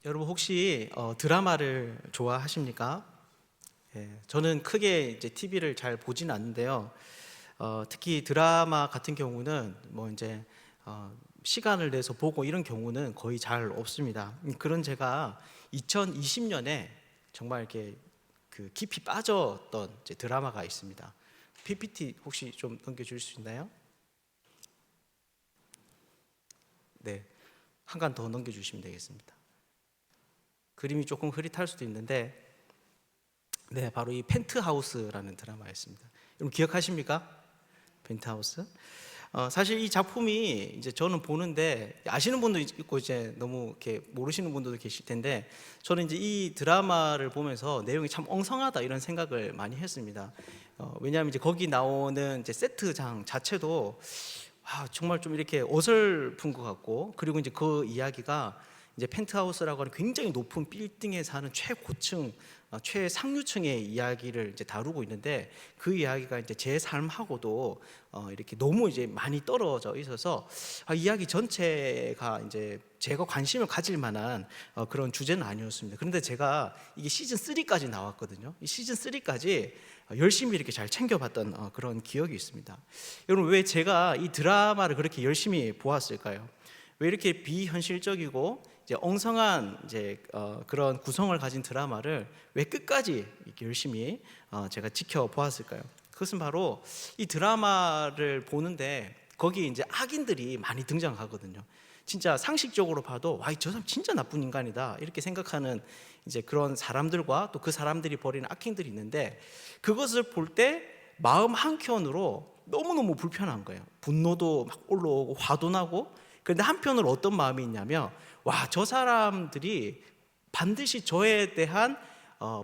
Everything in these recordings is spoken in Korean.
여러분 혹시 드라마를 좋아하십니까? 예, 저는 크게 이제 TV를 잘 보지는 않는데요. 특히 드라마 같은 경우는 뭐 이제 시간을 내서 보고 이런 경우는 거의 잘 없습니다. 그런 제가 2020년에 정말 이렇게 그 깊이 빠졌던 이제 드라마가 있습니다. PPT 혹시 좀 넘겨줄 수 있나요? 네, 한 칸 더 넘겨주시면 되겠습니다. 그림이 조금 흐릿할 수도 있는데, 네, 바로 이 펜트하우스라는 드라마였습니다. 여러분 기억하십니까? 펜트하우스? 사실 이 작품이 이제 저는 보는데 아시는 분도 있고 이제 너무 이렇게 모르시는 분들도 계실 텐데, 저는 이제 이 드라마를 보면서 내용이 참 엉성하다 이런 생각을 많이 했습니다. 왜냐하면 이제 거기 나오는 이제 세트장 자체도 정말 좀 이렇게 어설픈 것 같고, 그리고 이제 그 이야기가 이제 펜트하우스라고 하는 굉장히 높은 빌딩에 사는 최고층, 최상류층의 이야기를 이제 다루고 있는데, 그 이야기가 이제 제 삶하고도 이렇게 너무 이제 많이 떨어져 있어서 이야기 전체가 이제 제가 관심을 가질 만한 그런 주제는 아니었습니다. 그런데 제가 이게 시즌 3까지 나왔거든요. 이 시즌 3까지 열심히 이렇게 잘 챙겨봤던 그런 기억이 있습니다. 여러분, 왜 제가 이 드라마를 그렇게 열심히 보았을까요? 왜 이렇게 비현실적이고 이제 엉성한 이제 그런 구성을 가진 드라마를 왜 끝까지 이렇게 열심히 제가 지켜보았을까요? 그것은 바로 이 드라마를 보는데 거기 이제 악인들이 많이 등장하거든요. 진짜 상식적으로 봐도 저 사람 진짜 나쁜 인간이다 이렇게 생각하는 이제 그런 사람들과 또 그 사람들이 벌이는 악행들이 있는데, 그것을 볼 때 마음 한켠으로 너무너무 불편한 거예요. 분노도 막 올라오고 화도 나고. 그런데 한편으로 어떤 마음이 있냐면, 저 사람들이 반드시 저에 대한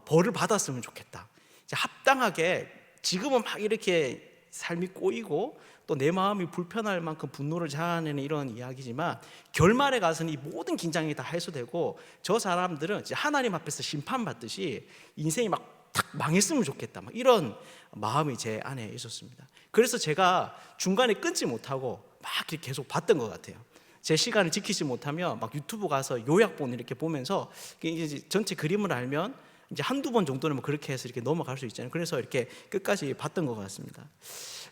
벌을 받았으면 좋겠다. 합당하게 지금은 막 이렇게 삶이 꼬이고 또 내 마음이 불편할 만큼 분노를 자아내는 이런 이야기지만, 결말에 가서는 이 모든 긴장이 다 해소되고 저 사람들은 이제 하나님 앞에서 심판받듯이 인생이 막 탁 망했으면 좋겠다, 막 이런 마음이 제 안에 있었습니다. 그래서 제가 중간에 끊지 못하고 막 이렇게 계속 봤던 것 같아요. 제 시간을 지키지 못하면 막 유튜브 가서 요약본 이렇게 보면서 이제 전체 그림을 알면 이제 한두 번 정도는 뭐 그렇게 해서 이렇게 넘어갈 수 있잖아요. 그래서 이렇게 끝까지 봤던 것 같습니다.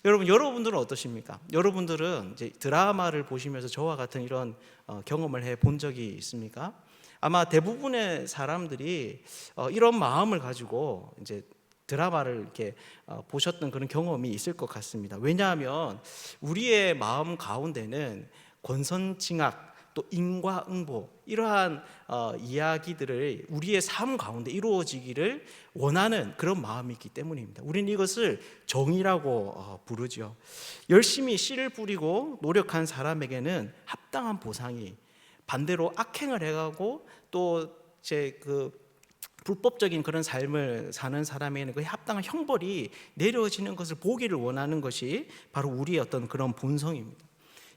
여러분들은 어떠십니까? 여러분들은 이제 드라마를 보시면서 저와 같은 이런 경험을 해 본 적이 있습니까? 아마 대부분의 사람들이 이런 마음을 가지고 이제 드라마를 이렇게 보셨던 그런 경험이 있을 것 같습니다. 왜냐하면 우리의 마음 가운데는 권선징악 또 인과응보, 이러한 이야기들을 우리의 삶 가운데 이루어지기를 원하는 그런 마음이 있기 때문입니다. 우리는 이것을 정의라고 부르죠. 열심히 씨를 뿌리고 노력한 사람에게는 합당한 보상이, 반대로 악행을 해가고 또 제 불법적인 그런 삶을 사는 사람에게는 그 합당한 형벌이 내려지는 것을 보기를 원하는 것이 바로 우리의 어떤 그런 본성입니다.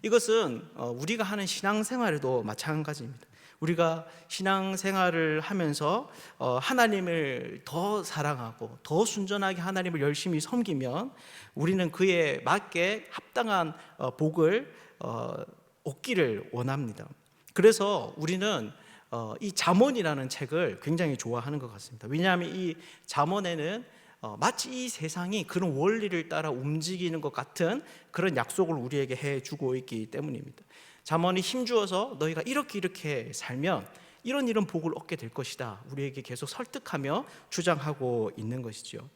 이것은 우리가 하는 신앙생활에도 마찬가지입니다. 우리가 신앙생활을 하면서 하나님을 더 사랑하고 더 순전하게 하나님을 열심히 섬기면 우리는 그에 맞게 합당한 복을 얻기를 원합니다. 그래서 우리는 이 잠언이라는 책을 굉장히 좋아하는 것 같습니다. 왜냐하면 이 잠언에는 마치 이 세상이 그런 원리를 따라 움직이는 것 같은 그런 약속을 우리에게 해주고 있기 때문입니다. 잠언이 힘주어서 너희가 이렇게 살면 이런 복을 얻게 될 것이다, 우리에게 계속 설득하며 주장하고 있는 것이죠.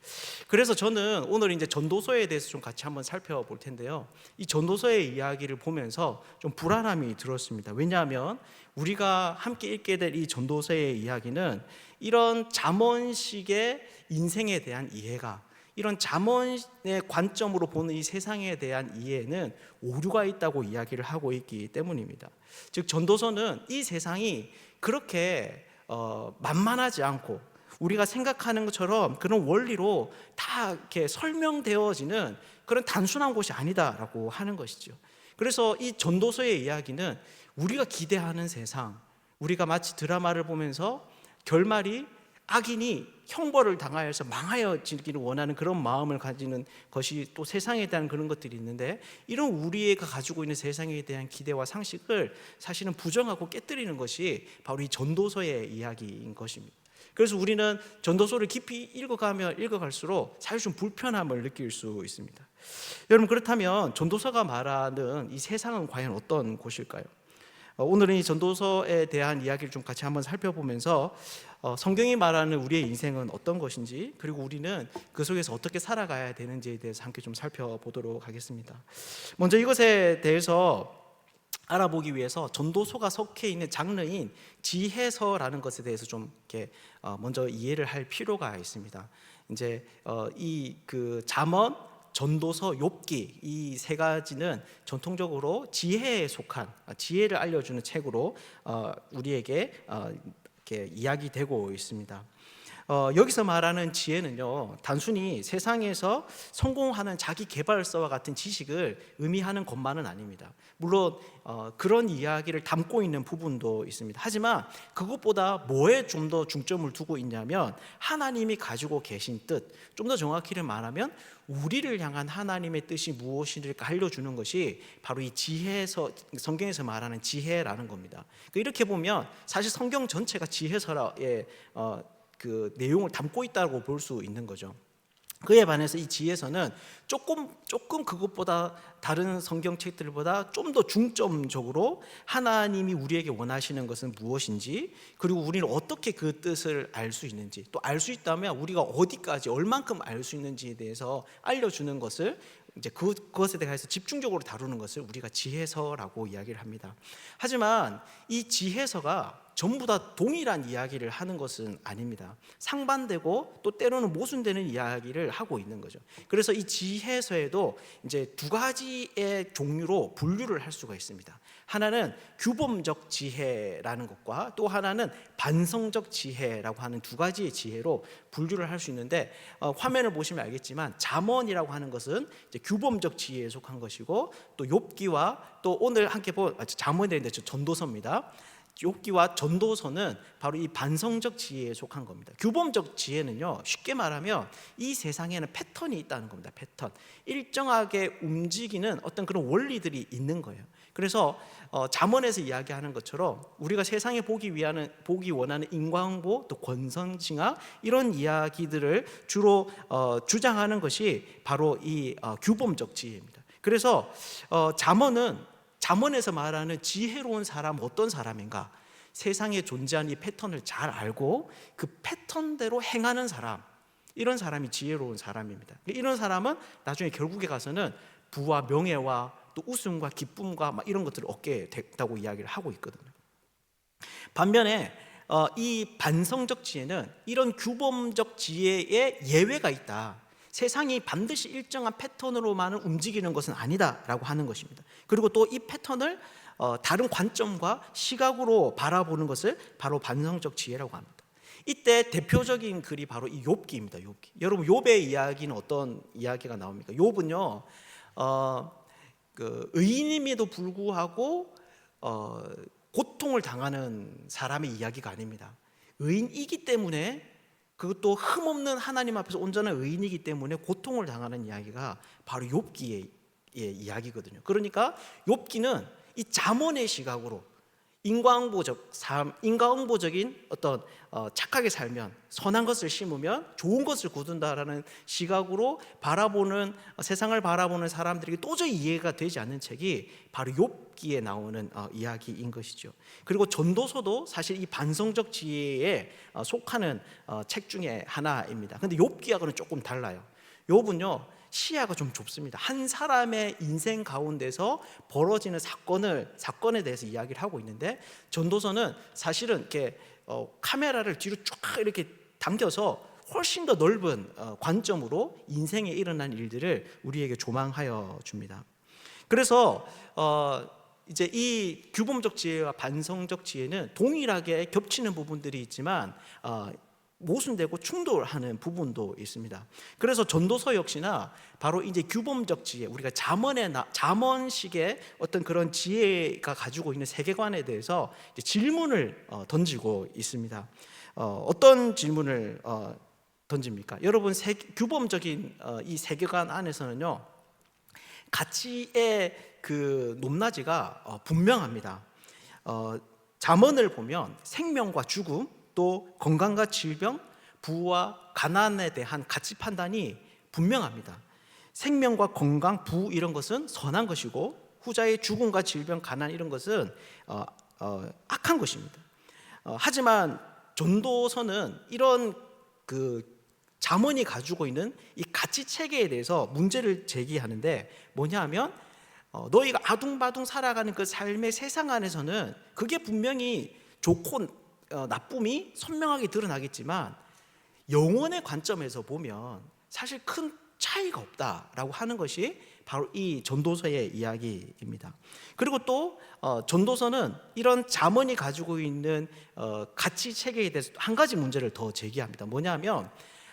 그래서 저는 오늘 이제 전도서에 대해서 좀 같이 한번 살펴볼 텐데요, 이 전도서의 이야기를 보면서 좀 불안함이 들었습니다. 왜냐하면 우리가 함께 읽게 될 이 전도서의 이야기는 이런 잠언식의 인생에 대한 이해가, 이런 잠언의 관점으로 보는 이 세상에 대한 이해는 오류가 있다고 이야기를 하고 있기 때문입니다. 즉 전도서는 이 세상이 그렇게 만만하지 않고 우리가 생각하는 것처럼 그런 원리로 다 이렇게 설명되어지는 그런 단순한 곳이 아니다라고 하는 것이죠. 그래서 이 전도서의 이야기는 우리가 기대하는 세상, 우리가 마치 드라마를 보면서 결말이 악인이 형벌을 당하여서 망하여지기를 원하는 그런 마음을 가지는 것이 또 세상에 대한 그런 것들이 있는데, 이런 우리가 가지고 있는 세상에 대한 기대와 상식을 사실은 부정하고 깨뜨리는 것이 바로 이 전도서의 이야기인 것입니다. 그래서 우리는 전도서를 깊이 읽어가면 읽어갈수록 사실 좀 불편함을 느낄 수 있습니다. 여러분, 그렇다면 전도서가 말하는 이 세상은 과연 어떤 곳일까요? 오늘은 이 전도서에 대한 이야기를 좀 같이 한번 살펴보면서 성경이 말하는 우리의 인생은 어떤 것인지, 그리고 우리는 그 속에서 어떻게 살아가야 되는지에 대해서 함께 좀 살펴보도록 하겠습니다. 먼저 이것에 대해서 알아보기 위해서 전도서가 속해 있는 장르인 지혜서라는 것에 대해서 좀 이렇게 먼저 이해를 할 필요가 있습니다. 이제 이 그 잠언, 전도서, 욥기 이 세 가지는 전통적으로 지혜에 속한, 지혜를 알려주는 책으로 우리에게 이렇게 이야기되고 있습니다. 여기서 말하는 지혜는요, 단순히 세상에서 성공하는 자기 개발서와 같은 지식을 의미하는 것만은 아닙니다. 물론 그런 이야기를 담고 있는 부분도 있습니다. 하지만 그것보다 뭐에 좀 더 중점을 두고 있냐면, 하나님이 가지고 계신 뜻, 좀 더 정확히를 말하면 우리를 향한 하나님의 뜻이 무엇인지를 알려주는 것이 바로 이 지혜서, 성경에서 말하는 지혜라는 겁니다. 이렇게 보면 사실 성경 전체가 지혜서의 그 내용을 담고 있다고 볼 수 있는 거죠. 그에 반해서 이 지혜서는 조금 그것보다 다른 성경책들보다 좀 더 중점적으로 하나님이 우리에게 원하시는 것은 무엇인지, 그리고 우리는 어떻게 그 뜻을 알 수 있는지, 또 알 수 있다면 우리가 어디까지 얼만큼 알 수 있는지에 대해서 알려주는 것을, 이제 그것에 대해서 집중적으로 다루는 것을 우리가 지혜서라고 이야기를 합니다. 하지만 이 지혜서가 전부 다 동일한 이야기를 하는 것은 아닙니다. 상반되고 또 때로는 모순되는 이야기를 하고 있는 거죠. 그래서 이 지혜서에도 이제 두 가지의 종류로 분류를 할 수가 있습니다. 하나는 규범적 지혜라는 것과 또 하나는 반성적 지혜라고 하는 두 가지의 지혜로 분류를 할 수 있는데, 화면을 보시면 알겠지만 잠언이라고 하는 것은 이제 규범적 지혜에 속한 것이고, 또 욥기와 또 오늘 함께 볼 잠언에 대한 전도서입니다. 욥기와 전도서는 바로 이 반성적 지혜에 속한 겁니다. 규범적 지혜는요, 쉽게 말하면 이 세상에는 패턴이 있다는 겁니다. 패턴, 일정하게 움직이는 어떤 그런 원리들이 있는 거예요. 그래서 잠언에서 이야기하는 것처럼 우리가 세상에 보기 원하는 인과응보, 또 권선징악, 이런 이야기들을 주로 주장하는 것이 바로 이 규범적 지혜입니다. 그래서 잠언에서 말하는 지혜로운 사람은 어떤 사람인가? 세상에 존재하는 이 패턴을 잘 알고 그 패턴대로 행하는 사람, 이런 사람이 지혜로운 사람입니다. 이런 사람은 나중에 결국에 가서는 부와 명예와 또 웃음과 기쁨과 막 이런 것들을 얻게 됐다고 이야기를 하고 있거든요. 반면에 이 반성적 지혜는 이런 규범적 지혜에 예외가 있다. 세상이 반드시 일정한 패턴으로만 움직이는 것은 아니다라고 하는 것입니다. 그리고 또 이 패턴을 다른 관점과 시각으로 바라보는 것을 바로 반성적 지혜라고 합니다. 이때 대표적인 글이 바로 이 욥기입니다. 욥기. 여러분, 욥의 이야기는 어떤 이야기가 나옵니까? 욥은요, 그 의인임에도 불구하고 고통을 당하는 사람의 이야기가 아닙니다. 의인이기 때문에, 그것도 흠없는 하나님 앞에서 온전한 의인이기 때문에 고통을 당하는 이야기가 바로 욥기의 이야기거든요. 그러니까 욥기는 이 잠언의 시각으로 인과응보적인 어떤 착하게 살면, 선한 것을 심으면 좋은 것을 거둔다라는 시각으로 바라보는, 세상을 바라보는 사람들에게 도저히 이해가 되지 않는 책이 바로 욥기에 나오는 이야기인 것이죠. 그리고 전도서도 사실 이 반성적 지혜에 속하는 책 중에 하나입니다. 근데 욥기하고는 조금 달라요. 욥은요, 시야가 좀 좁습니다. 한 사람의 인생 가운데서 벌어지는 사건에 대해서 이야기를 하고 있는데, 전도서는 사실은 이렇게 카메라를 뒤로 쫙 이렇게 당겨서 훨씬 더 넓은 관점으로 인생에 일어난 일들을 우리에게 조망하여 줍니다. 그래서 이제 이 규범적 지혜와 반성적 지혜는 동일하게 겹치는 부분들이 있지만 모순되고 충돌하는 부분도 있습니다. 그래서 전도서 역시나 바로 이제 규범적 지혜, 우리가 잠언식의 어떤 그런 지혜가 가지고 있는 세계관에 대해서 이제 질문을 던지고 있습니다. 어떤 질문을 던집니까? 여러분, 규범적인 이 세계관 안에서는요, 가치의 그 높낮이가 분명합니다. 잠언을 보면 생명과 죽음, 또 건강과 질병, 부와 가난에 대한 가치 판단이 분명합니다. 생명과 건강, 부 이런 것은 선한 것이고, 후자의 죽음과 질병, 가난 이런 것은 악한 것입니다. 하지만 전도서는 이런 그 잠언이 가지고 있는 이 가치 체계에 대해서 문제를 제기하는데, 뭐냐 하면 너희가 아둥바둥 살아가는 그 삶의 세상 안에서는 그게 분명히 좋고 나쁨이 선명하게 드러나겠지만, 영원의 관점에서 보면 사실 큰 차이가 없다라고 하는 것이 바로 이 전도서의 이야기입니다. 그리고 또 전도서는 이런 잠언이 가지고 있는 가치 체계에 대해서 한 가지 문제를 더 제기합니다. 뭐냐면,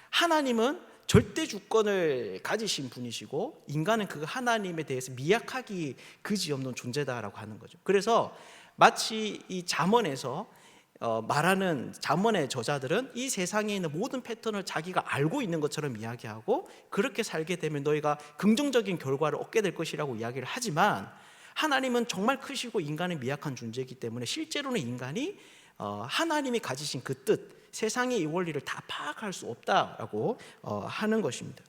하나님은 절대 주권을 가지신 분이시고 인간은 그 하나님에 대해서 미약하기 그지없는 존재다라고 하는 거죠. 그래서 마치 이 잠언에서 말하는 잠언의 저자들은 이 세상에 있는 모든 패턴을 자기가 알고 있는 것처럼 이야기하고, 그렇게 살게 되면 너희가 긍정적인 결과를 얻게 될 것이라고 이야기를 하지만, 하나님은 정말 크시고 인간은 미약한 존재이기 때문에 실제로는 인간이 하나님이 가지신 그 뜻, 세상의 이 원리를 다 파악할 수 없다라고 하는 것입니다.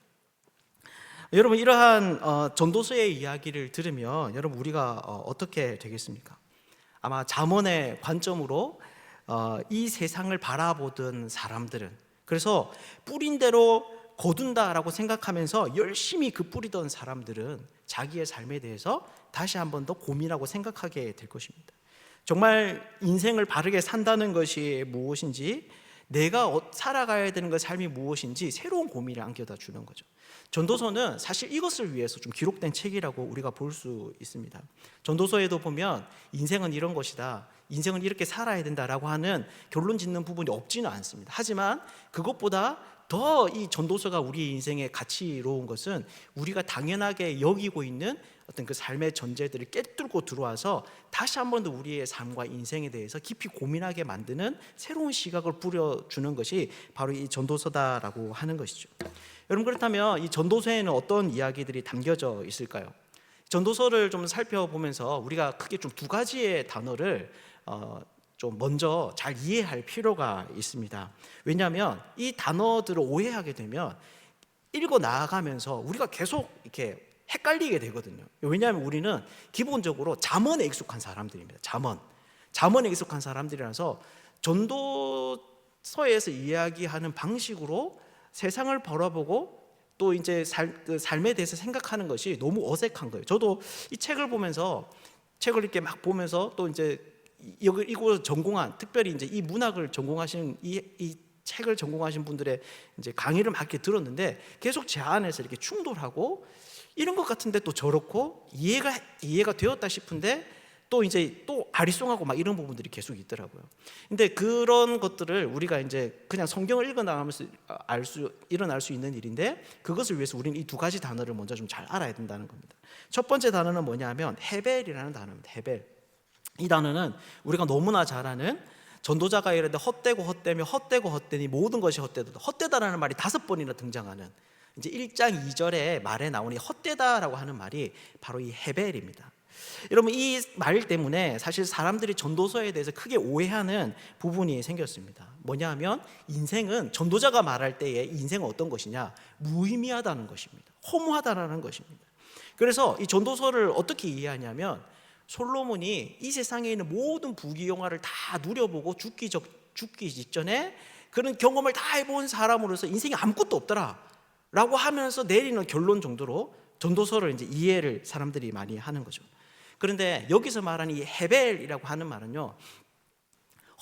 여러분, 이러한 전도서의 이야기를 들으면 여러분, 우리가 어떻게 되겠습니까? 아마 잠언의 관점으로 이 세상을 바라보던 사람들은, 그래서 뿌린 대로 거둔다라고 생각하면서 열심히 그 뿌리던 사람들은 자기의 삶에 대해서 다시 한 번 더 고민하고 생각하게 될 것입니다. 정말 인생을 바르게 산다는 것이 무엇인지, 내가 살아가야 되는 그 삶이 무엇인지 새로운 고민을 안겨다 주는 거죠. 전도서는 사실 이것을 위해서 좀 기록된 책이라고 우리가 볼 수 있습니다. 전도서에도 보면 인생은 이런 것이다, 인생은 이렇게 살아야 된다라고 하는 결론 짓는 부분이 없지는 않습니다. 하지만 그것보다 더 이 전도서가 우리 인생에 가치로운 것은 우리가 당연하게 여기고 있는 어떤 그 삶의 전제들을 깨뚫고 들어와서 다시 한 번 더 우리의 삶과 인생에 대해서 깊이 고민하게 만드는 새로운 시각을 뿌려주는 것이 바로 이 전도서다라고 하는 것이죠. 여러분, 그렇다면 이 전도서에는 어떤 이야기들이 담겨져 있을까요? 전도서를 좀 살펴보면서 우리가 크게 좀 두 가지의 단어를 좀 먼저 잘 이해할 필요가 있습니다. 왜냐하면 이 단어들을 오해하게 되면 읽어 나아가면서 우리가 계속 이렇게 헷갈리게 되거든요. 왜냐하면 우리는 기본적으로 잠언에 익숙한 사람들입니다. 잠언에 익숙한 사람들이라서 전도서에서 이야기하는 방식으로 세상을 바라보고 또 이제 삶에 대해서 생각하는 것이 너무 어색한 거예요. 저도 이 책을 보면서, 책을 이렇게 막 보면서 또 이제 이곳 전공한, 특별히 이제 이 문학을 전공하신 이 책을 전공하신 분들의 이제 강의를 막 이렇게 들었는데, 계속 제 안에서 이렇게 충돌하고, 이런 것 같은데 또 저렇고, 이해가 되었다 싶은데 또 이제 또 아리송하고 막 이런 부분들이 계속 있더라고요. 근데 그런 것들을 우리가 이제 그냥 성경을 읽어 나가면서 일어날 수 있는 일인데, 그것을 위해서 우리는 이 두 가지 단어를 먼저 좀 잘 알아야 된다는 겁니다. 첫 번째 단어는 뭐냐면 헤벨이라는 단어입니다. 헤벨. 이 단어는 우리가 너무나 잘 아는, 전도자가 이르되 헛되고 헛되며 헛되고 헛되니 모든 것이 헛되도다. 헛되다라는 말이 5번이나 등장하는, 이제 1장 2절의 말에 나오는 헛되다라고 하는 말이 바로 이 헤벨입니다. 여러분, 이 말 때문에 사실 사람들이 전도서에 대해서 크게 오해하는 부분이 생겼습니다. 뭐냐 하면, 인생은, 전도자가 말할 때에 인생은 어떤 것이냐, 무의미하다는 것입니다. 허무하다는 것입니다. 그래서 이 전도서를 어떻게 이해하냐면, 솔로몬이 이 세상에 있는 모든 부귀영화를 다 누려보고 죽기 직전에 그런 경험을 다 해본 사람으로서 인생에 아무것도 없더라 라고 하면서 내리는 결론 정도로 전도서를 이제 이해를 사람들이 많이 하는 거죠. 그런데 여기서 말하는 이 헤벨이라고 하는 말은요,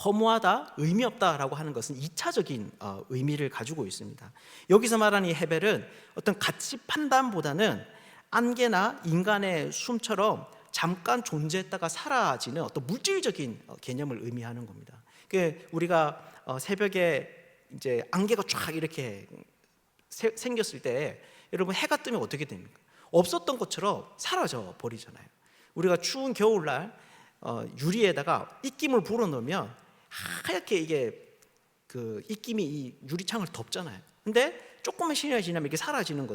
허무하다, 의미 없다라고 하는 것은 2차적인 의미를 가지고 있습니다. 여기서 말하는 이 헤벨은 어떤 가치 판단보다는 안개나 인간의 숨처럼 잠깐 존재했다가 사라지는 어떤 물질적인 개념을 의미하는 겁니다. 우리가 새벽에 이제 안개가 쫙 이렇게 생겼을 때 여러분 해가 뜨면 어떻게 됩니까? 없었던 것처럼 사라져 버리잖아요. 우리가 추운 겨울날 유리에다가 입김을 불어넣으면 하얗게 이게 그 입김이 이 유리창을 덮잖아요. 근데 조금만 시간이 지나면 이게 사라지는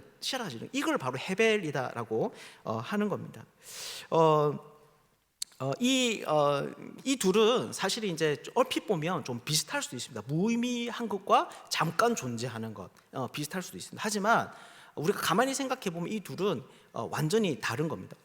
이걸 바로 헤벨이다라고 하는 겁니다. 이 둘은 사실 이제 얼핏 보면 좀 비슷할 수도 있습니다. 무의미한 것과 잠깐 존재하는 것 비슷할 수도 있습니다. 하지만 우리가 가만히 생각해 보면 이 둘은 완전히 다른 겁니다.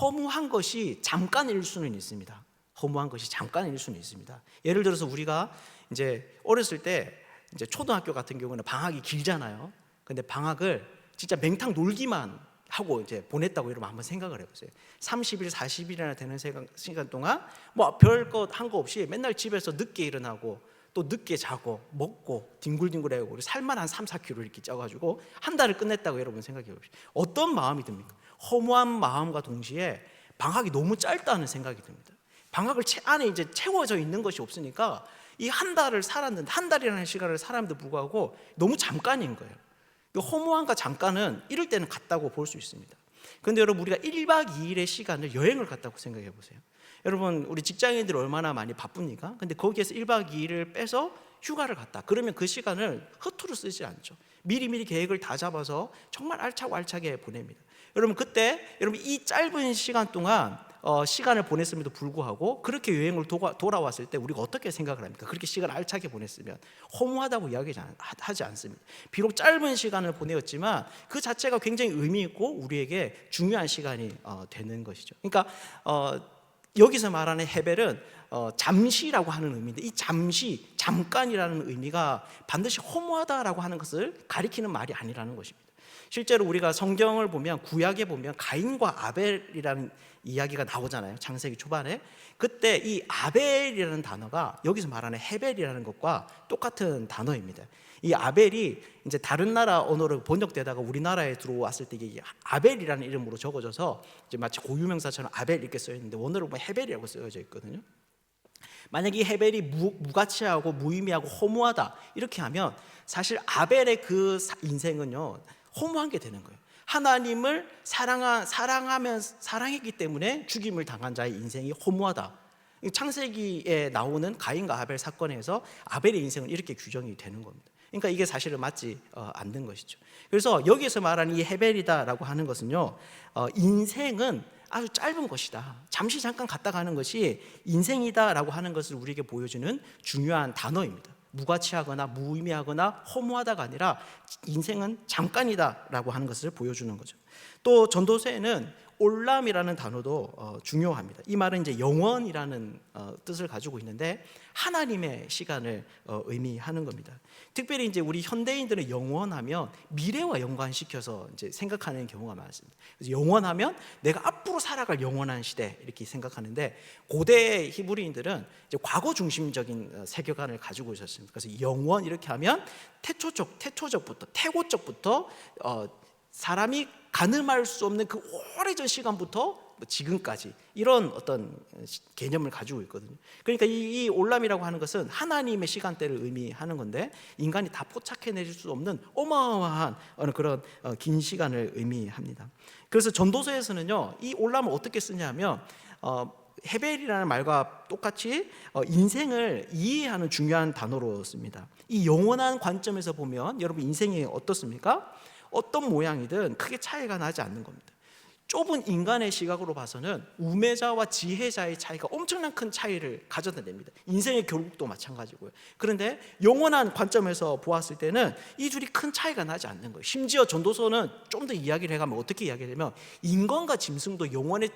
허무한 것이 잠깐일 수는 있습니다. 허무한 것이 잠깐일 수는 있습니다. 예를 들어서 우리가 이제 어렸을 때 이제 초등학교 같은 경우는 방학이 길잖아요. 근데 방학을 진짜 맹탕 놀기만 하고 이제 보냈다고 여러분 한번 생각을 해보세요. 30일, 40일이나 되는 시간 동안 뭐 별것 한 거 없이 맨날 집에서 늦게 일어나고 또 늦게 자고 먹고 뒹굴뒹굴해고 우리 살만 한 3, 4kg 이렇게 쪄가지고 한 달을 끝냈다고 여러분 생각해 보십시오. 어떤 마음이 듭니까? 허무한 마음과 동시에 방학이 너무 짧다는 생각이 듭니다. 방학을 안에 이제 채워져 있는 것이 없으니까 이 한 달을 살았는데 한 달이라는 시간을 살았는데 불구하고 너무 잠깐인 거예요. 허무함과 잠깐은 이럴 때는 같다고 볼 수 있습니다. 그런데 여러분 우리가 1박 2일의 시간을 여행을 갔다고 생각해 보세요. 여러분 우리 직장인들이 얼마나 많이 바쁩니까? 근데 거기에서 1박 2일을 빼서 휴가를 갔다. 그러면 그 시간을 허투루 쓰지 않죠. 미리미리 계획을 다 잡아서 정말 알차게 보냅니다. 여러분 그때 여러분 이 짧은 시간 동안 시간을 보냈음에도 불구하고 그렇게 여행을 돌아왔을 때 우리가 어떻게 생각을 합니까? 그렇게 시간을 알차게 보냈으면 허무하다고 이야기하지 않습니다. 비록 짧은 시간을 보내었지만 그 자체가 굉장히 의미 있고 우리에게 중요한 시간이 되는 것이죠. 그러니까 여기서 말하는 헤벨은 잠시라고 하는 의미인데 이 잠깐이라는 의미가 반드시 허무하다라고 하는 것을 가리키는 말이 아니라는 것입니다. 실제로 우리가 성경을 보면 구약에 보면 가인과 아벨이라는 이야기가 나오잖아요. 창세기 초반에. 그때 이 아벨이라는 단어가 여기서 말하는 헤벨이라는 것과 똑같은 단어입니다. 이 아벨이 이제 다른 나라 언어로 번역되다가 우리나라에 들어왔을 때 이게 아벨이라는 이름으로 적어져서 이제 마치 고유명사처럼 아벨 이렇게 써 있는데 원어로 보면 헤벨이라고 쓰여져 있거든요. 만약 이 헤벨이 무가치하고 무의미하고 허무하다 이렇게 하면 사실 아벨의 그 인생은요 허무한 게 되는 거예요. 하나님을 사랑했기 때문에 죽임을 당한 자의 인생이 허무하다. 창세기에 나오는 가인과 아벨 사건에서 아벨의 인생은 이렇게 규정이 되는 겁니다. 그러니까 이게 사실은 맞지 않는 것이죠. 그래서 여기서 말하는 이 헤벨이다라고 하는 것은요, 인생은 아주 짧은 것이다. 잠시 잠깐 갔다 가는 것이 인생이다라고 하는 것을 우리에게 보여주는 중요한 단어입니다. 무가치하거나 무의미하거나 허무하다가 아니라 인생은 잠깐이다라고 하는 것을 보여주는 거죠. 또 전도서에는 올람이라는 단어도 중요합니다. 이 말은 이제 영원이라는 뜻을 가지고 있는데 하나님의 시간을 의미하는 겁니다. 특별히 이제 우리 현대인들은 영원하면 미래와 연관시켜서 이제 생각하는 경우가 많습니다. 그래서 영원하면 내가 앞으로 살아갈 영원한 시대 이렇게 생각하는데 고대 히브리인들은 이제 과거 중심적인 세계관을 가지고 있었습니다. 그래서 영원 이렇게 하면 태고적부터 사람이 가늠할 수 없는 그 오래전 시간부터 지금까지 이런 어떤 개념을 가지고 있거든요. 그러니까 이 올람이라고 하는 것은 하나님의 시간대를 의미하는 건데 인간이 다 포착해낼 수 없는 어마어마한 그런 긴 시간을 의미합니다. 그래서 전도서에서는요 이 올람을 어떻게 쓰냐면 헤벨이라는 말과 똑같이 인생을 이해하는 중요한 단어로 씁니다. 이 영원한 관점에서 보면 여러분 인생이 어떻습니까? 어떤 모양이든 크게 차이가 나지 않는 겁니다. 좁은 인간의 시각으로 봐서는 우매자와 지혜자의 차이가 엄청난 큰 차이를 가져다 냅니다. 인생의 결국도 마찬가지고요. 그런데 영원한 관점에서 보았을 때는 이 둘이 큰 차이가 나지 않는 거예요. 심지어 전도서는 좀 더 이야기를 해가면 어떻게 이야기하냐면 인간과 짐승도 영원의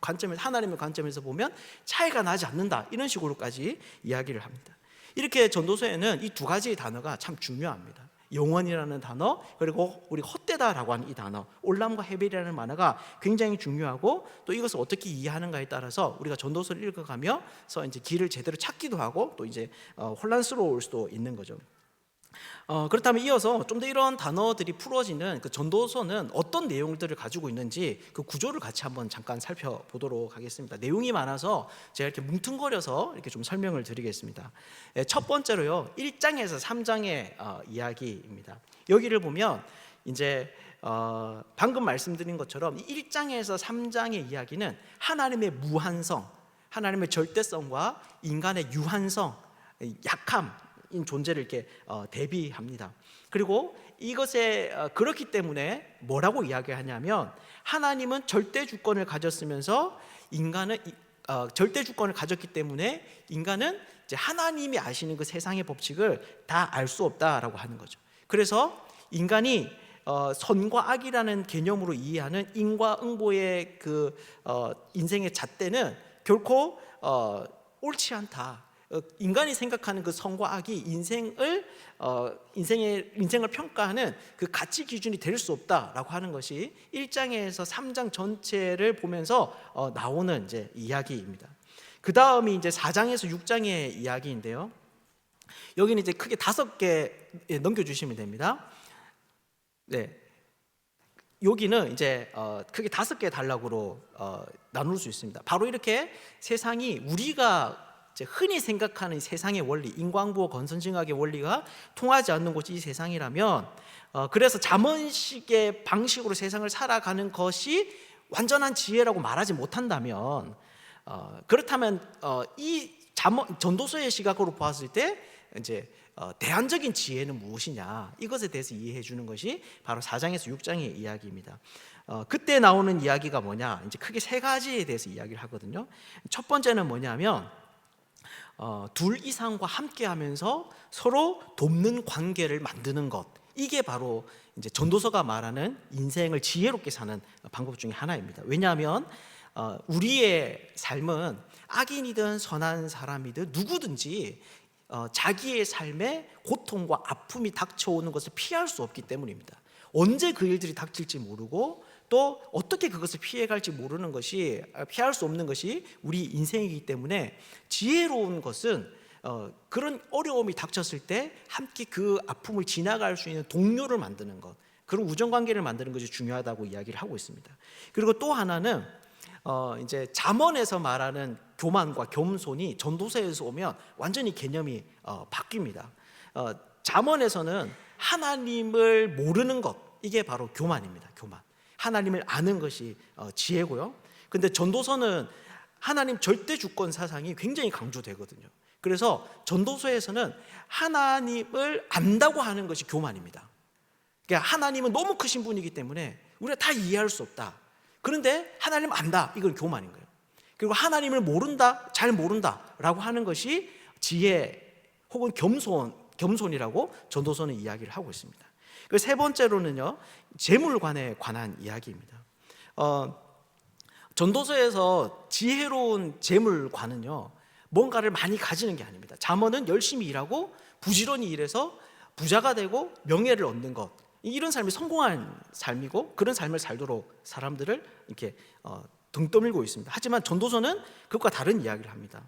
관점에서 하나님의 관점에서 보면 차이가 나지 않는다 이런 식으로까지 이야기를 합니다. 이렇게 전도서에는 이 두 가지 단어가 참 중요합니다. 영원이라는 단어 그리고 우리 헛되다라고 하는 이 단어 올람과 헤벨이라는 단어가 굉장히 중요하고 또 이것을 어떻게 이해하는가에 따라서 우리가 전도서를 읽어가면서 이제 길을 제대로 찾기도 하고 또 이제 혼란스러울 수도 있는 거죠. 그렇다면 이어서 좀 더 이런 단어들이 풀어지는 그 전도서는 어떤 내용들을 가지고 있는지 그 구조를 같이 한번 잠깐 살펴보도록 하겠습니다. 내용이 많아서 제가 이렇게 뭉뚱거려서 이렇게 좀 설명을 드리겠습니다. 첫 번째로요, 1장에서 3장의 이야기입니다. 여기를 보면 이제 방금 말씀드린 것처럼 1장에서 3장의 이야기는 하나님의 무한성, 하나님의 절대성과 인간의 유한성, 약함 존재를 이렇게 대비합니다. 그리고 이것에 그렇기 때문에 뭐라고 이야기하냐면 하나님은 절대 주권을 가졌으면서 인간은 절대 주권을 가졌기 때문에 인간은 이제 하나님이 아시는 그 세상의 법칙을 다 알 수 없다라고 하는 거죠. 그래서 인간이 선과 악이라는 개념으로 이해하는 인과응보의 그 인생의 잣대는 결코 옳지 않다. 인간이 생각하는 그 선과 악이 인생을 평가하는 그 가치 기준이 될 수 없다라고 하는 것이 1장에서 3장 전체를 보면서 나오는 이제 이야기입니다. 그 다음이 이제 4장에서 6장의 이야기인데요. 여기는 이제 크게 5개 넘겨주시면 됩니다. 네, 여기는 이제 크게 5개의 단락으로 나눌 수 있습니다. 바로 이렇게 세상이 우리가 흔히 생각하는 세상의 원리, 인과응보 건선징악의 원리가 통하지 않는 곳이 이 세상이라면, 그래서 잠언식의 방식으로 세상을 살아가는 것이 완전한 지혜라고 말하지 못한다면, 그렇다면 이 전도서의 시각으로 보았을 때 이제 대안적인 지혜는 무엇이냐, 이것에 대해서 이해해 주는 것이 바로 4장에서 6장의 이야기입니다. 그때 나오는 이야기가 뭐냐, 이제 크게 3가지에 대해서 이야기를 하거든요. 첫 번째는 뭐냐면 둘 이상과 함께하면서 서로 돕는 관계를 만드는 것, 이게 바로 이제 전도서가 말하는 인생을 지혜롭게 사는 방법 중에 하나입니다. 왜냐하면 우리의 삶은 악인이든 선한 사람이든 누구든지 자기의 삶에 고통과 아픔이 닥쳐오는 것을 피할 수 없기 때문입니다. 언제 그 일들이 닥칠지 모르고 또 어떻게 그것을 피해갈지 모르는 것이, 피할 수 없는 것이 우리 인생이기 때문에 지혜로운 것은 그런 어려움이 닥쳤을 때 함께 그 아픔을 지나갈 수 있는 동료를 만드는 것, 그런 우정관계를 만드는 것이 중요하다고 이야기를 하고 있습니다. 그리고 또 하나는 이제 잠언에서 말하는 교만과 겸손이 전도서에서 오면 완전히 개념이 바뀝니다. 잠언에서는 하나님을 모르는 것, 이게 바로 교만입니다. 교만. 하나님을 아는 것이 지혜고요. 근데 전도서는 하나님 절대 주권 사상이 굉장히 강조되거든요. 그래서 전도서에서는 하나님을 안다고 하는 것이 교만입니다. 그러니까 하나님은 너무 크신 분이기 때문에 우리가 다 이해할 수 없다. 그런데 하나님 안다, 이건 교만인 거예요. 그리고 하나님을 모른다, 잘 모른다라고 하는 것이 지혜 혹은 겸손이라고 전도서는 이야기를 하고 있습니다. 그 3번째로는요, 재물관에 관한 이야기입니다. 전도서에서 지혜로운 재물관은요, 뭔가를 많이 가지는 게 아닙니다. 잠언은 열심히 일하고 부지런히 일해서 부자가 되고 명예를 얻는 것, 이런 삶이 성공한 삶이고 그런 삶을 살도록 사람들을 이렇게 등 떠밀고 있습니다. 하지만 전도서는 그것과 다른 이야기를 합니다.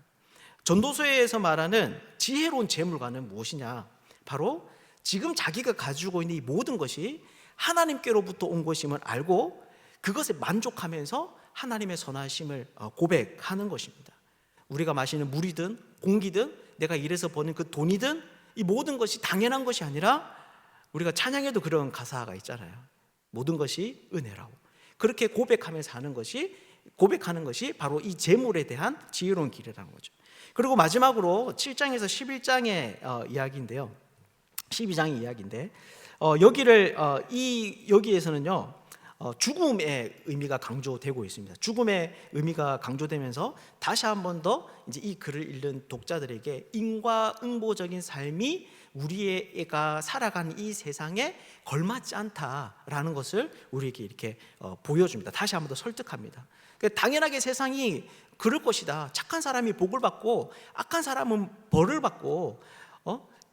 전도서에서 말하는 지혜로운 재물관은 무엇이냐, 바로 지금 자기가 가지고 있는 이 모든 것이 하나님께로부터 온 것임을 알고 그것에 만족하면서 하나님의 선하심을 고백하는 것입니다. 우리가 마시는 물이든 공기든 내가 일해서 버는 그 돈이든 이 모든 것이 당연한 것이 아니라, 우리가 찬양에도 그런 가사가 있잖아요. 모든 것이 은혜라고. 그렇게 고백하면서 사는 것이, 고백하는 것이 바로 이 재물에 대한 지혜로운 길이라는 거죠. 그리고 마지막으로 7장에서 11장의 이야기인데요. 12장의 이야기인데 여기에서는요, 죽음의 의미가 강조되고 있습니다. 죽음의 의미가 강조되면서 다시 한 번 더 이제 이 글을 읽는 독자들에게 인과응보적인 삶이 우리가 살아가는 이 세상에 걸맞지 않다라는 것을 우리에게 이렇게 보여줍니다. 다시 한 번 더 설득합니다. 당연하게 세상이 그럴 것이다. 착한 사람이 복을 받고 악한 사람은 벌을 받고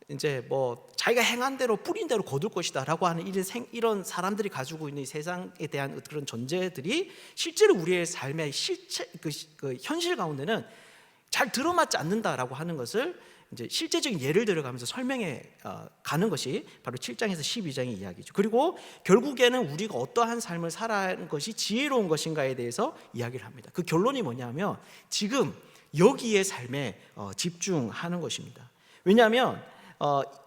이제 뭐 자기가 행한 대로 뿌린 대로 거둘 것이다라고 하는 이런 사람들이 가지고 있는 이 세상에 대한 그런 전제들이 실제로 우리의 삶의 실체 그 현실 가운데는 잘 들어맞지 않는다라고 하는 것을 이제 실제적인 예를 들어가면서 설명해 가는 것이 바로 7장에서 12장의 이야기죠. 그리고 결국에는 우리가 어떠한 삶을 살아가는 것이 지혜로운 것인가에 대해서 이야기를 합니다. 그 결론이 뭐냐면 지금 여기의 삶에 집중하는 것입니다. 왜냐하면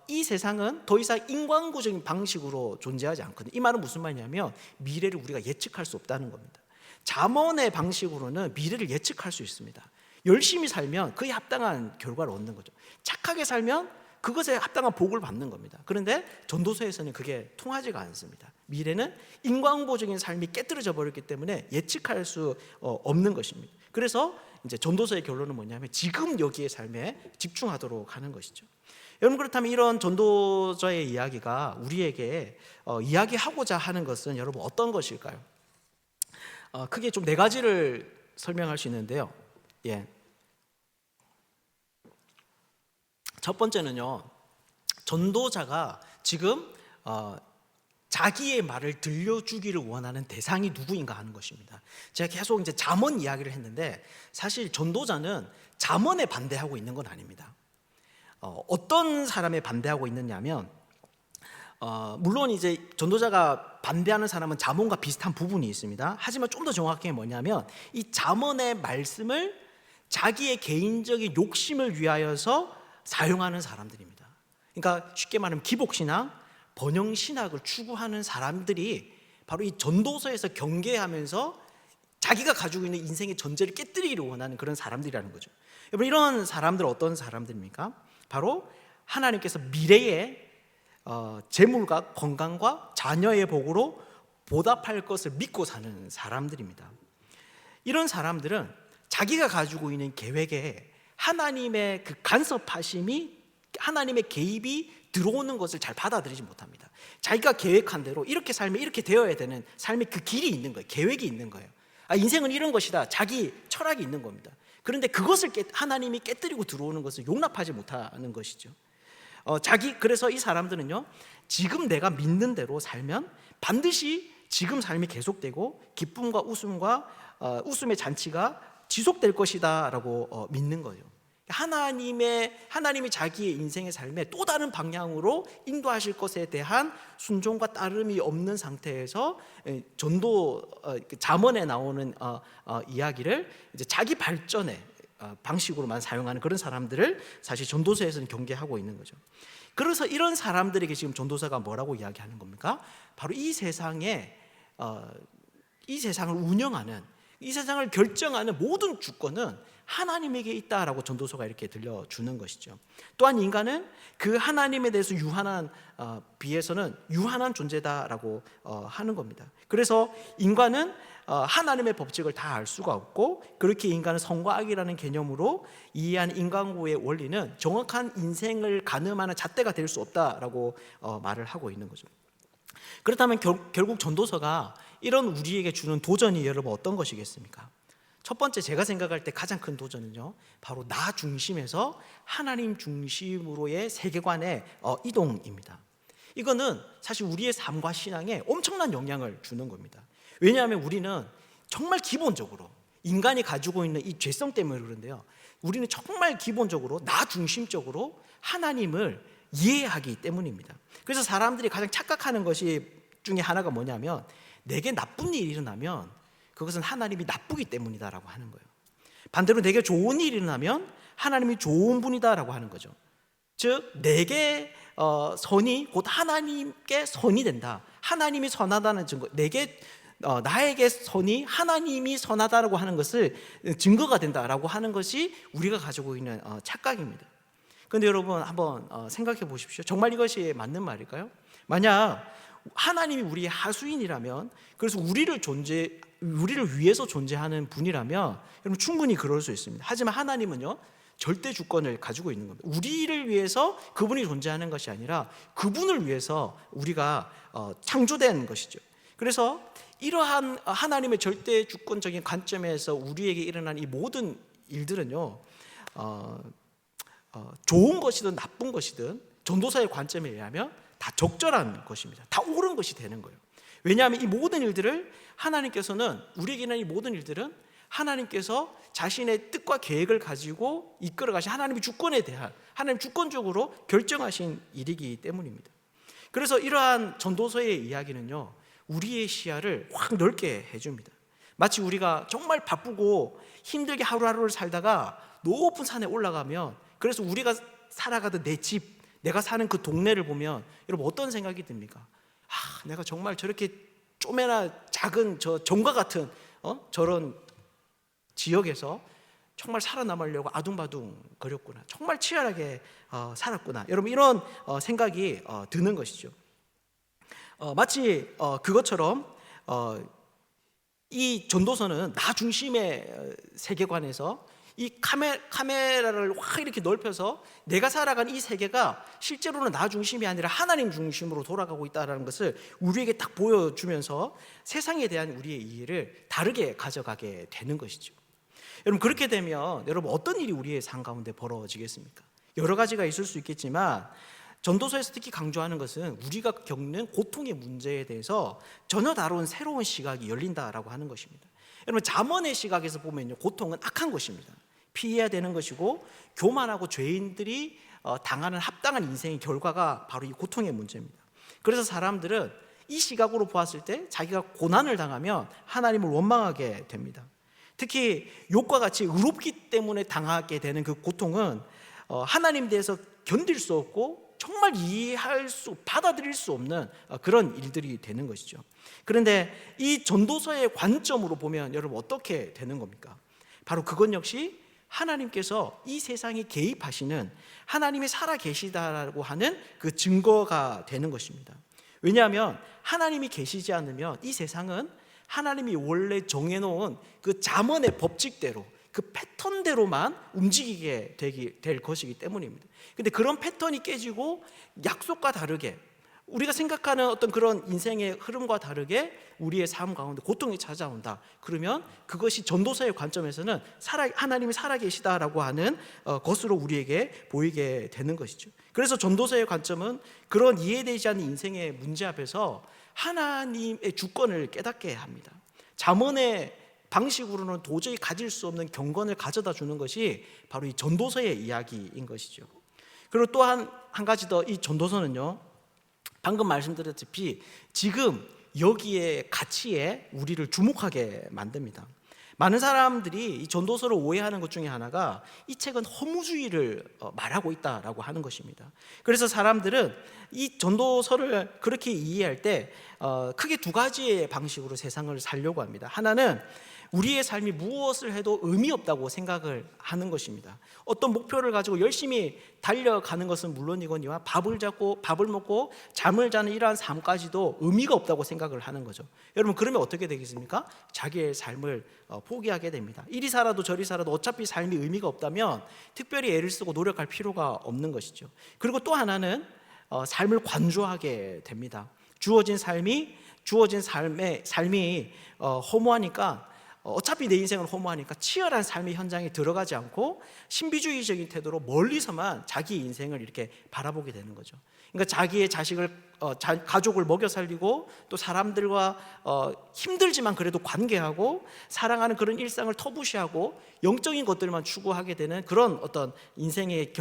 이 세상은 더 이상 인과응보적인 방식으로 존재하지 않거든요. 이 말은 무슨 말이냐면 미래를 우리가 예측할 수 없다는 겁니다. 잠언의 방식으로는 미래를 예측할 수 있습니다. 열심히 살면 그에 합당한 결과를 얻는 거죠. 착하게 살면 그것에 합당한 복을 받는 겁니다. 그런데 전도서에서는 그게 통하지가 않습니다. 미래는 인과응보적인 삶이 깨뜨려져 버렸기 때문에 예측할 수 없는 것입니다. 그래서 이제 전도서의 결론은 뭐냐면 지금 여기의 삶에 집중하도록 하는 것이죠. 여러분, 그렇다면 이런 전도서의 이야기가 우리에게 이야기하고자 하는 것은 여러분 어떤 것일까요? 크게 좀 네 가지를 설명할 수 있는데요. 첫 번째는요, 전도자가 지금 자기의 말을 들려주기를 원하는 대상이 누구인가 하는 것입니다. 제가 계속 이제 잠언 이야기를 했는데 사실 전도자는 잠언에 반대하고 있는 건 아닙니다. 어떤 사람에 반대하고 있느냐면 물론 이제 전도자가 반대하는 사람은 잠언과 비슷한 부분이 있습니다. 하지만 좀 더 정확하게 뭐냐면 이 잠언의 말씀을 자기의 개인적인 욕심을 위하여서 사용하는 사람들입니다. 그러니까 쉽게 말하면 기복신앙, 번영신학을 추구하는 사람들이 바로 이 전도서에서 경계하면서 자기가 가지고 있는 인생의 전제를 깨뜨리기를 원하는 그런 사람들이라는 거죠. 여러분, 이런 사람들 어떤 사람들입니까? 바로 하나님께서 미래에 재물과 건강과 자녀의 복으로 보답할 것을 믿고 사는 사람들입니다. 이런 사람들은 자기가 가지고 있는 계획에 하나님의 그 간섭하심이, 하나님의 개입이 들어오는 것을 잘 받아들이지 못합니다. 자기가 계획한 대로 이렇게 살면 이렇게 되어야 되는 삶의 그 길이 있는 거예요. 계획이 있는 거예요. 인생은 이런 것이다. 자기 철학이 있는 겁니다. 그런데 그것을 하나님이 깨뜨리고 들어오는 것을 용납하지 못하는 것이죠. 그래서 이 사람들은요, 지금 내가 믿는 대로 살면 반드시 지금 삶이 계속되고 기쁨과 웃음의 잔치가 지속될 것이다 라고 믿는 거예요. 하나님이 자기의 인생의 삶에 또 다른 방향으로 인도하실 것에 대한 순종과 따름이 없는 상태에서 잠언에 나오는 이야기를 이제 자기 발전의 방식으로만 사용하는 그런 사람들을 사실 전도서에서는 경계하고 있는 거죠. 그래서 이런 사람들에게 지금 전도서가 뭐라고 이야기하는 겁니까? 바로 이 세상을 운영하는, 이 세상을 결정하는 모든 주권은 하나님에게 있다라고 전도서가 이렇게 들려주는 것이죠. 또한 인간은 그 하나님에 대해서 비해서는 유한한 존재다라고 하는 겁니다. 그래서 인간은 하나님의 법칙을 다 알 수가 없고, 그렇게 인간은 선과 악이라는 개념으로 이해한 인간고의 원리는 정확한 인생을 가늠하는 잣대가 될 수 없다라고 말을 하고 있는 거죠. 그렇다면 결국 전도서가 이런 우리에게 주는 도전이 여러분 어떤 것이겠습니까? 첫 번째, 제가 생각할 때 가장 큰 도전은요, 바로 나 중심에서 하나님 중심으로의 세계관의 이동입니다. 이거는 사실 우리의 삶과 신앙에 엄청난 영향을 주는 겁니다. 왜냐하면 우리는 정말 기본적으로 인간이 가지고 있는 이 죄성 때문에 그런데요, 우리는 정말 기본적으로 나 중심적으로 하나님을 이해하기 때문입니다. 그래서 사람들이 가장 착각하는 것이 중에 하나가 뭐냐면, 내게 나쁜 일이 일어나면 그것은 하나님이 나쁘기 때문이다라고 하는 거예요. 반대로 내게 좋은 일이 일어나면 하나님이 좋은 분이다라고 하는 거죠. 즉 내게 선이 곧 하나님께 선이 된다, 하나님이 선하다는 증거, 나에게 선이 하나님이 선하다라고 하는 것을 증거가 된다라고 하는 것이 우리가 가지고 있는 착각입니다. 그런데 여러분 한번 생각해 보십시오. 정말 이것이 맞는 말일까요? 만약 하나님이 우리의 하수인이라면, 그래서 우리를 위해서 존재하는 분이라면 여러분 충분히 그럴 수 있습니다. 하지만 하나님은요, 절대 주권을 가지고 있는 겁니다. 우리를 위해서 그분이 존재하는 것이 아니라 그분을 위해서 우리가 창조된 것이죠. 그래서 이러한 하나님의 절대 주권적인 관점에서 우리에게 일어난 이 모든 일들은요, 좋은 것이든 나쁜 것이든 전도사의 관점에 의하면 다 적절한 것입니다. 다 옳은 것이 되는 거예요. 왜냐하면 이 모든 일들을 하나님께서는, 우리에게 있는 이 모든 일들은 하나님께서 자신의 뜻과 계획을 가지고 이끌어 가신 하나님의 주권에 대한, 하나님 주권적으로 결정하신 일이기 때문입니다. 그래서 이러한 전도서의 이야기는요, 우리의 시야를 확 넓게 해줍니다. 마치 우리가 정말 바쁘고 힘들게 하루하루를 살다가 높은 산에 올라가면, 그래서 우리가 살아가던 내 집, 내가 사는 그 동네를 보면 여러분 어떤 생각이 듭니까? 내가 정말 저렇게 쪼매나 작은 저 정과 같은 저런 지역에서 정말 살아남으려고 아둥바둥 거렸구나, 정말 치열하게 살았구나, 여러분 이런 생각이 드는 것이죠. 마치 그것처럼 이 전도서는 나 중심의 세계관에서 이 카메라를 확 이렇게 넓혀서 내가 살아간 이 세계가 실제로는 나 중심이 아니라 하나님 중심으로 돌아가고 있다는 것을 우리에게 딱 보여주면서 세상에 대한 우리의 이해를 다르게 가져가게 되는 것이죠. 여러분, 그렇게 되면 여러분 어떤 일이 우리의 삶 가운데 벌어지겠습니까? 여러 가지가 있을 수 있겠지만 전도서에서 특히 강조하는 것은 우리가 겪는 고통의 문제에 대해서 전혀 다른 새로운 시각이 열린다라고 하는 것입니다. 여러분, 잠언의 시각에서 보면요, 고통은 악한 것입니다. 피해야 되는 것이고 교만하고 죄인들이 당하는 합당한 인생의 결과가 바로 이 고통의 문제입니다. 그래서 사람들은 이 시각으로 보았을 때 자기가 고난을 당하면 하나님을 원망하게 됩니다. 특히 욥과 같이 의롭기 때문에 당하게 되는 그 고통은 하나님 대해서 견딜 수 없고 정말 받아들일 수 없는 그런 일들이 되는 것이죠. 그런데 이 전도서의 관점으로 보면 여러분 어떻게 되는 겁니까? 바로 그건 역시 하나님께서 이 세상에 개입하시는, 하나님이 살아계시다라고 하는 그 증거가 되는 것입니다. 왜냐하면 하나님이 계시지 않으면 이 세상은 하나님이 원래 정해놓은 그 잠언의 법칙대로, 그 패턴대로만 움직이게 될 것이기 때문입니다. 근데 그런 패턴이 깨지고 약속과 다르게, 우리가 생각하는 어떤 그런 인생의 흐름과 다르게 우리의 삶 가운데 고통이 찾아온다. 그러면 그것이 전도서의 관점에서는 하나님이 살아계시다라고 하는 것으로 우리에게 보이게 되는 것이죠. 그래서 전도서의 관점은 그런 이해되지 않는 인생의 문제 앞에서 하나님의 주권을 깨닫게 합니다. 잠언의 방식으로는 도저히 가질 수 없는 경건을 가져다 주는 것이 바로 이 전도서의 이야기인 것이죠. 그리고 또 한 가지 더, 이 전도서는요, 방금 말씀드렸다시피 지금 여기에 가치에 우리를 주목하게 만듭니다. 많은 사람들이 이 전도서를 오해하는 것 중에 하나가 이 책은 허무주의를 말하고 있다라고 하는 것입니다. 그래서 사람들은 이 전도서를 그렇게 이해할 때 크게 두 가지의 방식으로 세상을 살려고 합니다. 하나는 우리의 삶이 무엇을 해도 의미 없다고 생각을 하는 것입니다. 어떤 목표를 가지고 열심히 달려가는 것은 물론이거니와 밥을 먹고 잠을 자는 이러한 삶까지도 의미가 없다고 생각을 하는 거죠. 여러분, 그러면 어떻게 되겠습니까? 자기의 삶을 포기하게 됩니다. 이리 살아도 저리 살아도 어차피 삶이 의미가 없다면 특별히 애를 쓰고 노력할 필요가 없는 것이죠. 그리고 또 하나는 삶을 관조하게 됩니다. 주어진 삶이 허무하니까, 어차피 내 인생은 허무하니까 치열한 삶의 현장에 들어가지 않고 신비주의적인 태도로 멀리서만 자기 인생을 이렇게 바라보게 되는 거죠. 그러니까 자기의 가족을 먹여 살리고 또 사람들과 힘들지만 그래도 관계하고 사랑하는 그런 일상을 터부시하고 영적인 것들만 추구하게 되는 그런 어떤 인생의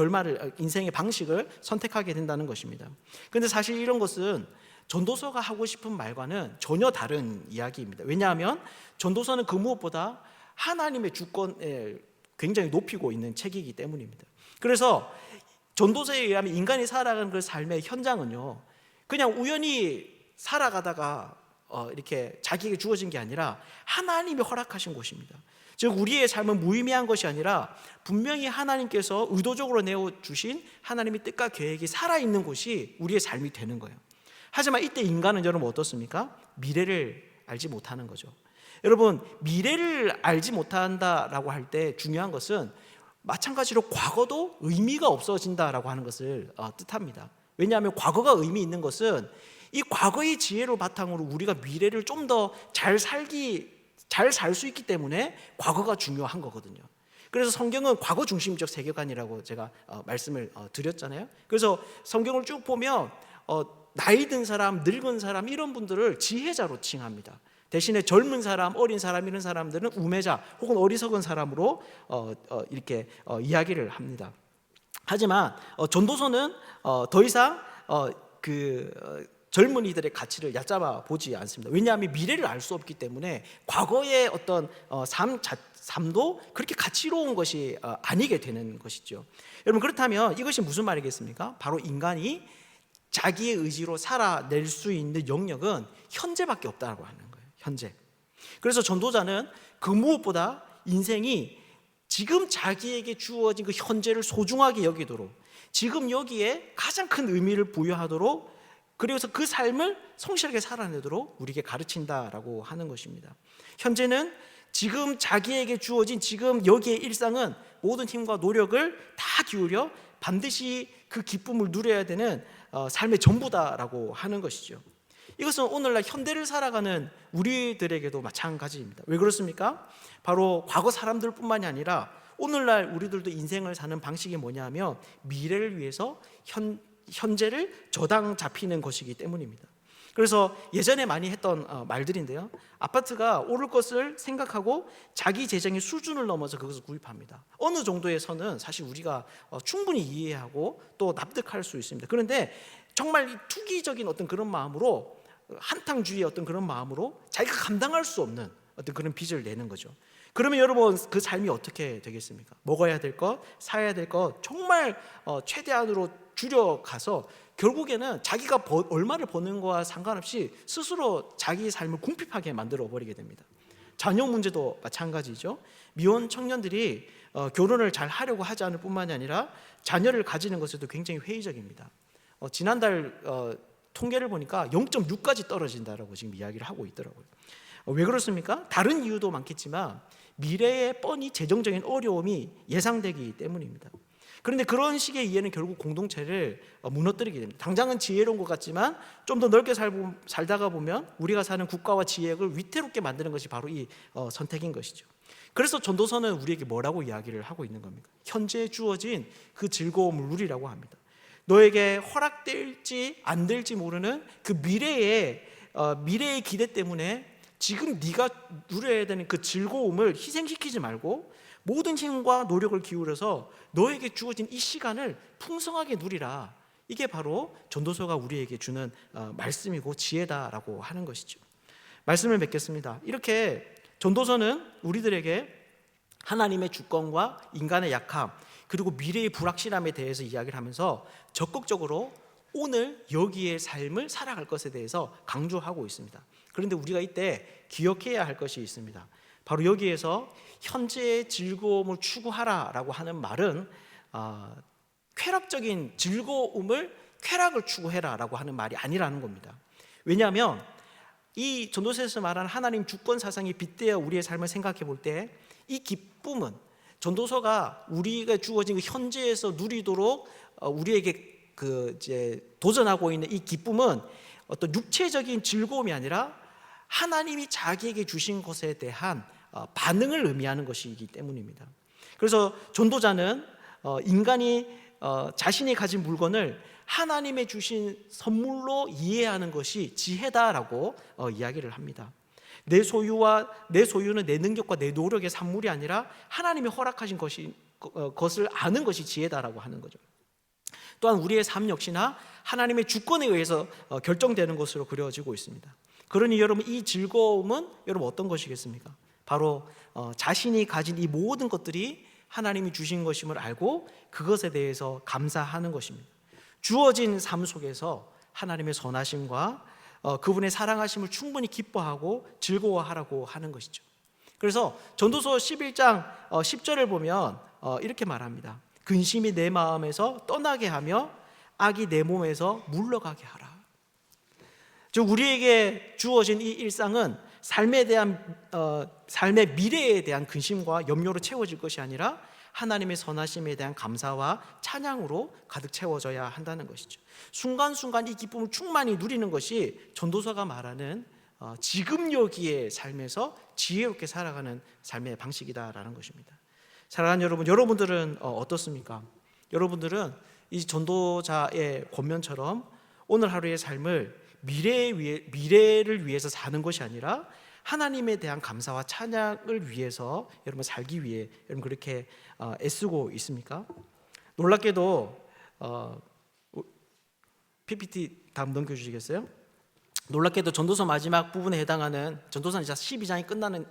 방식을 선택하게 된다는 것입니다. 그런데 사실 이런 것은 전도서가 하고 싶은 말과는 전혀 다른 이야기입니다. 왜냐하면 전도서는 그 무엇보다 하나님의 주권을 굉장히 높이고 있는 책이기 때문입니다. 그래서 전도서에 의하면 인간이 살아가는 그 삶의 현장은요, 그냥 우연히 살아가다가 이렇게 자기에게 주어진 게 아니라 하나님이 허락하신 곳입니다. 즉 우리의 삶은 무의미한 것이 아니라 분명히 하나님께서 의도적으로 내어주신 하나님의 뜻과 계획이 살아있는 곳이 우리의 삶이 되는 거예요. 하지만 이때 인간은 여러분 어떻습니까? 미래를 알지 못하는 거죠. 여러분, 미래를 알지 못한다라고 할 때 중요한 것은 마찬가지로 과거도 의미가 없어진다라고 하는 것을 뜻합니다. 왜냐하면 과거가 의미 있는 것은 이 과거의 지혜를 바탕으로 우리가 미래를 좀 더 잘 살 수 있기 때문에 과거가 중요한 거거든요. 그래서 성경은 과거 중심적 세계관이라고 제가 말씀을 드렸잖아요. 그래서 성경을 쭉 보면 나이 든 사람, 늙은 사람 이런 분들을 지혜자로 칭합니다. 대신에 젊은 사람, 어린 사람 이런 사람들은 우매자 혹은 어리석은 사람으로 이렇게 이야기를 합니다. 하지만 전도서는 더 이상 젊은이들의 가치를 얕잡아 보지 않습니다. 왜냐하면 미래를 알 수 없기 때문에 과거의 어떤 삶도 그렇게 가치로운 것이 아니게 되는 것이죠. 여러분, 그렇다면 이것이 무슨 말이겠습니까? 바로 인간이 자기의 의지로 살아낼 수 있는 영역은 현재밖에 없다고 하는 거예요. 현재. 그래서 전도자는 그 무엇보다 인생이 지금 자기에게 주어진 그 현재를 소중하게 여기도록, 지금 여기에 가장 큰 의미를 부여하도록, 그래서 그 삶을 성실하게 살아내도록 우리에게 가르친다라고 하는 것입니다. 현재는 지금 자기에게 주어진 지금 여기의 일상은 모든 힘과 노력을 다 기울여 반드시 그 기쁨을 누려야 되는 삶의 전부다라고 하는 것이죠. 이것은 오늘날 현대를 살아가는 우리들에게도 마찬가지입니다. 왜 그렇습니까? 바로 과거 사람들뿐만이 아니라 오늘날 우리들도 인생을 사는 방식이 뭐냐면 미래를 위해서 현재를 저당 잡히는 것이기 때문입니다. 그래서 예전에 많이 했던 말들인데요, 아파트가 오를 것을 생각하고 자기 재정의 수준을 넘어서 그것을 구입합니다. 어느 정도의 선은 사실 우리가 충분히 이해하고 또 납득할 수 있습니다. 그런데 정말 투기적인 어떤 그런 마음으로, 한탕주의의 어떤 그런 마음으로 자기가 감당할 수 없는 어떤 그런 빚을 내는 거죠. 그러면 여러분, 그 삶이 어떻게 되겠습니까? 먹어야 될 것, 사야 될 것 정말 최대한으로 줄여가서 결국에는 자기가 얼마를 버는 거와 상관없이 스스로 자기 삶을 궁핍하게 만들어 버리게 됩니다. 자녀 문제도 마찬가지죠. 미혼 청년들이 결혼을 잘 하려고 하지 않을 뿐만이 아니라 자녀를 가지는 것에도 굉장히 회의적입니다. 지난달 통계를 보니까 0.6까지 떨어진다라고 지금 이야기를 하고 있더라고요. 왜 그렇습니까? 다른 이유도 많겠지만 미래에 뻔히 재정적인 어려움이 예상되기 때문입니다. 그런데 그런 식의 이해는 결국 공동체를 무너뜨리게 됩니다. 당장은 지혜로운 것 같지만 좀 더 넓게 살다가 보면 우리가 사는 국가와 지역을 위태롭게 만드는 것이 바로 이 선택인 것이죠. 그래서 전도서는 우리에게 뭐라고 이야기를 하고 있는 겁니까? 현재에 주어진 그 즐거움을 누리라고 합니다. 너에게 허락될지 안 될지 모르는 그 미래의 기대 때문에 지금 네가 누려야 되는 그 즐거움을 희생시키지 말고 모든 힘과 노력을 기울여서 너에게 주어진 이 시간을 풍성하게 누리라. 이게 바로 전도서가 우리에게 주는 말씀이고 지혜다라고 하는 것이죠. 말씀을 맺겠습니다. 이렇게 전도서는 우리들에게 하나님의 주권과 인간의 약함, 그리고 미래의 불확실함에 대해서 이야기를 하면서 적극적으로 오늘 여기의 삶을 살아갈 것에 대해서 강조하고 있습니다. 그런데 우리가 이때 기억해야 할 것이 있습니다. 바로 여기에서 현재의 즐거움을 추구하라라고 하는 말은 쾌락적인 쾌락을 추구해라라고 하는 말이 아니라는 겁니다. 왜냐하면 이 전도서에서 말하는 하나님 주권 사상이 빗대어 우리의 삶을 생각해 볼 때 이 기쁨은 전도서가 우리가 주어진 그 현재에서 누리도록 우리에게 도전하고 있는 이 기쁨은 어떤 육체적인 즐거움이 아니라 하나님이 자기에게 주신 것에 대한 반응을 의미하는 것이기 때문입니다. 그래서 전도자는 인간이 자신이 가진 물건을 하나님의 주신 선물로 이해하는 것이 지혜다라고 이야기를 합니다. 내 소유는 내 능력과 내 노력의 산물이 아니라 하나님이 허락하신 것을 아는 것이 지혜다라고 하는 거죠. 또한 우리의 삶 역시나 하나님의 주권에 의해서 결정되는 것으로 그려지고 있습니다. 그러니 여러분, 이 즐거움은 여러분 어떤 것이겠습니까? 바로 자신이 가진 이 모든 것들이 하나님이 주신 것임을 알고 그것에 대해서 감사하는 것입니다. 주어진 삶 속에서 하나님의 선하심과 그분의 사랑하심을 충분히 기뻐하고 즐거워하라고 하는 것이죠. 그래서 전도서 11장 10절을 보면 이렇게 말합니다. 근심이 내 마음에서 떠나게 하며 악이 내 몸에서 물러가게 하라. 즉 우리에게 주어진 이 일상은 삶의 미래에 대한 근심과 염려로 채워질 것이 아니라 하나님의 선하심에 대한 감사와 찬양으로 가득 채워져야 한다는 것이죠. 순간순간 이 기쁨을 충만히 누리는 것이 전도서가 말하는 지금 여기의 삶에서 지혜롭게 살아가는 삶의 방식이다라는 것입니다. 사랑하는 여러분, 여러분들은 어떻습니까? 여러분들은 이 전도자의 권면처럼 오늘 하루의 삶을 미래를 위해서 사는 것이 아니라 하나님에 대한 감사와 찬양을 위해서 여러분 살기 위해 여러분 그렇게 애쓰고 있습니까? 놀랍게도 PPT 다음 넘겨주시겠어요? 놀랍게도 전도서 마지막 부분에 해당하는 전도서는 이제 12장이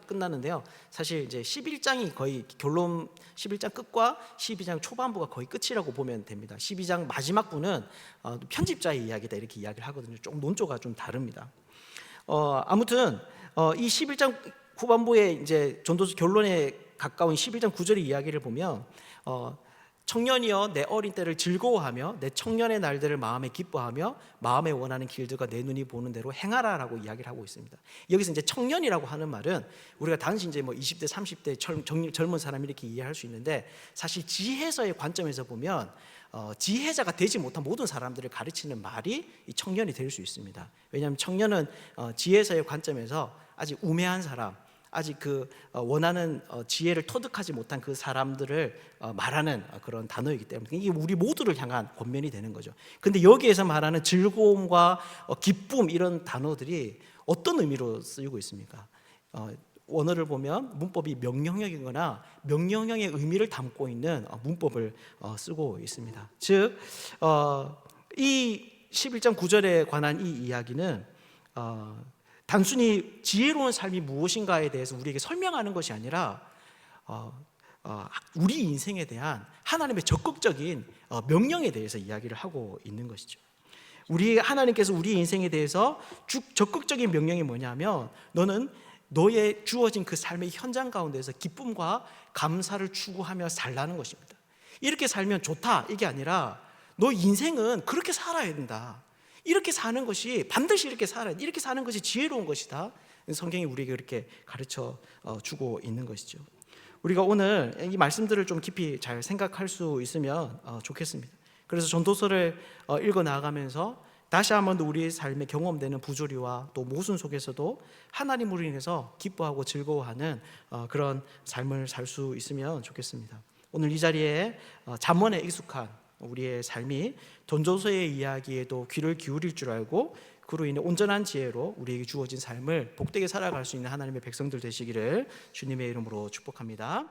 끝나는데요. 사실 이제 11장이 거의 결론 11장 끝과 12장 초반부가 거의 끝이라고 보면 됩니다. 12장 마지막 부는 편집자의 이야기다 이렇게 이야기를 하거든요. 조금 논조가 좀 다릅니다. 아무튼 이 11장 후반부에 이제 전도서 결론에 가까운 11장 9절의 이야기를 보면 청년이여 내 어린 때를 즐거워하며 내 청년의 날들을 마음에 기뻐하며 마음에 원하는 길들과 내 눈이 보는 대로 행하라라고 이야기를 하고 있습니다. 여기서 이제 청년이라고 하는 말은 우리가 당시 이제 뭐 20대 30대 젊은 사람 이렇게 이해할 수 있는데 사실 지혜서의 관점에서 보면 지혜자가 되지 못한 모든 사람들을 가르치는 말이 이 청년이 될 수 있습니다. 왜냐하면 청년은 지혜서의 관점에서 아직 우매한 사람, 아직 그 원하는 지혜를 터득하지 못한 그 사람들을 말하는 그런 단어이기 때문에 이게 우리 모두를 향한 권면이 되는 거죠. 근데 여기에서 말하는 즐거움과 기쁨 이런 단어들이 어떤 의미로 쓰이고 있습니까? 원어를 보면 문법이 명령형이거나 명령형의 의미를 담고 있는 문법을 쓰고 있습니다. 즉, 이 11장 9절에 관한 이 이야기는 단순히 지혜로운 삶이 무엇인가에 대해서 우리에게 설명하는 것이 아니라 우리 인생에 대한 하나님의 적극적인 명령에 대해서 이야기를 하고 있는 것이죠. 하나님께서 우리 인생에 대해서 적극적인 명령이 뭐냐면 너는 너의 주어진 그 삶의 현장 가운데서 기쁨과 감사를 추구하며 살라는 것입니다. 이렇게 살면 좋다 이게 아니라 너 인생은 그렇게 살아야 된다. 이렇게 사는 것이 반드시 이렇게 살아야 돼. 이렇게 사는 것이 지혜로운 것이다. 성경이 우리에게 그렇게 가르쳐 주고 있는 것이죠. 우리가 오늘 이 말씀들을 좀 깊이 잘 생각할 수 있으면 좋겠습니다. 그래서 전도서를 읽어 나가면서 다시 한번 더 우리의 삶에 경험되는 부조리와 또 모순 속에서도 하나님으로 인해서 기뻐하고 즐거워하는 그런 삶을 살 수 있으면 좋겠습니다. 오늘 이 자리에 잠언에 익숙한 우리의 삶이 전도서의 이야기에도 귀를 기울일 줄 알고 그로 인해 온전한 지혜로 우리에게 주어진 삶을 복되게 살아갈 수 있는 하나님의 백성들 되시기를 주님의 이름으로 축복합니다.